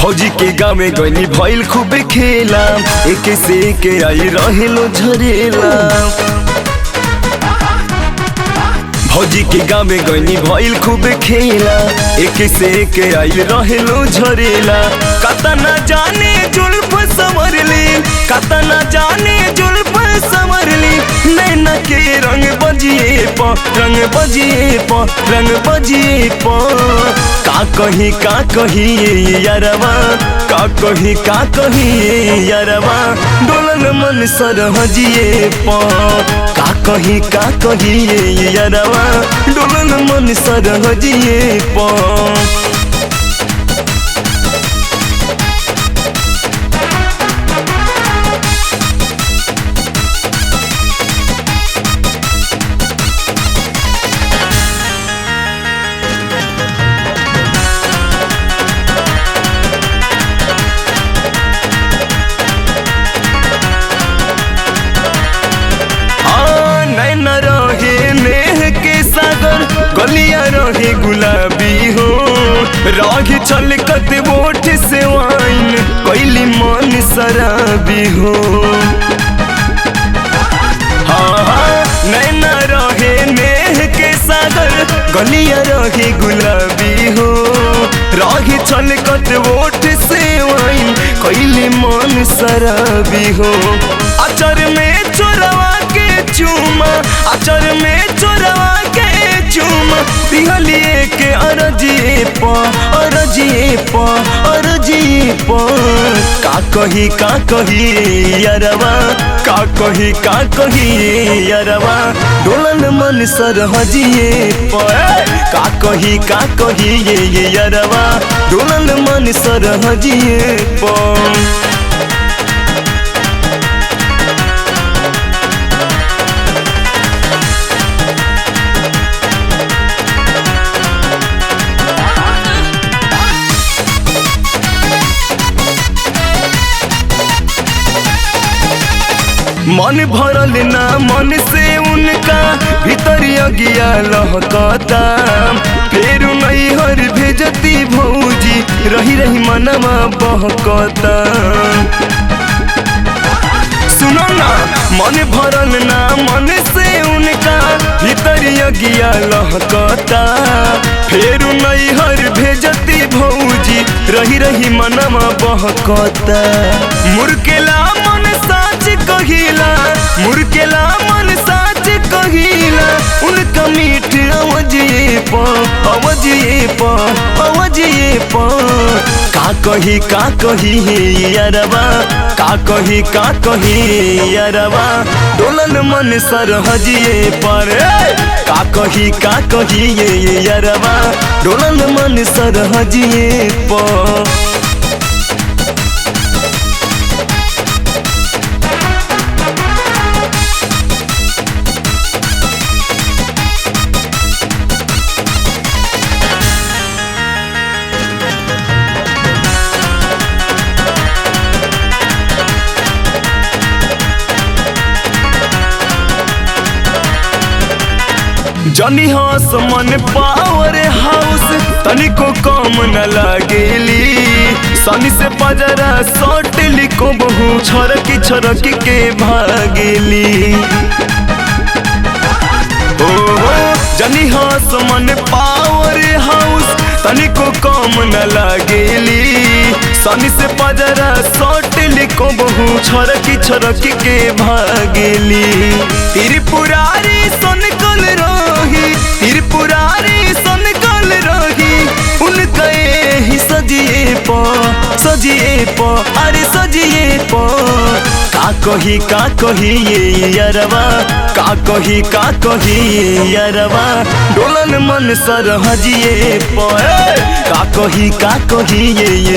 भौजी के गाँव में गनी भइल खूब खेला, एक से एक आई रहेलो झरेला। भौजी के गाँव में गनी भइल खूब खेला, एक से एक आई रहेलो झरेला। कता न जाने जुल्फ संवर ली, कता न जाने जुल्फ संवर ली। नैना के रंग बजिए प, रंग बजिए प, रंग बजिए प। का कही यारवा, का कही यारवा। डोलन मन सरहजिए प, का कही यारवा। डोलन मन सरहजिए प। गलिया रहे गुलाबी हो, राही छलकत बोठ से वाइन कैली मन शराबी हो। हाँ नैना रहे नेह के सागर, गलिया रहे गुलाबी हो, राही छलकत बोठ से वाइन कैली मन शराबी हो। अचर में चोरवा के चूमा, अचर में चोरवा के चूमा। दिहलिए के अरजिए प, अरजिए प, अरजिए प। का कही यारवा, का कही यारवा। डोलन मन सरहजिए प, का कही यारवा। डोलन मन सरहजिए प। मन भरल ना मन से उनका, भीतरिया गिया लहकता। फेर नैहर भेजती भौजी, रही रही मनवा बहकता। सुनो ना मन भरल ना मन से उनका, भीतरिया गिया लहकता। फेर नैहर भेजती भौजी, रही रही मनवा बहकता। मुर्केला मन साच कहिला, मुर्केला मन साच कहिला। उनका मीठ अवजिए प, अवजिए प, अवजिए प। का कही यारवा, का कही यारवा। डोलन मन सरहजिए पर, का कही यारवा। डोलन मन सरहजिए प। जनी हस मन पावर हाउस, तनिको कम न लागेली। सनी से पजरा सटली को बहु, छरकी के भागेली। ओहो जनी हस मन पावर हाउस, तनिको कम न लागेली। सनी से पजरा सटली को बहु, छरकी के भागेली। त्रिपुरारी सनकल रही, त्रिपुरारी सनकल रही। उनका ही सजिए प, सजिए प, अरे सजिए प। का कही यारवा, का कही यारवा। डोलन मन सरहजिए प, का कही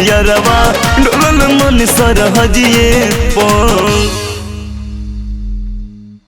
यारवा। डोलन मन सरहजिए प।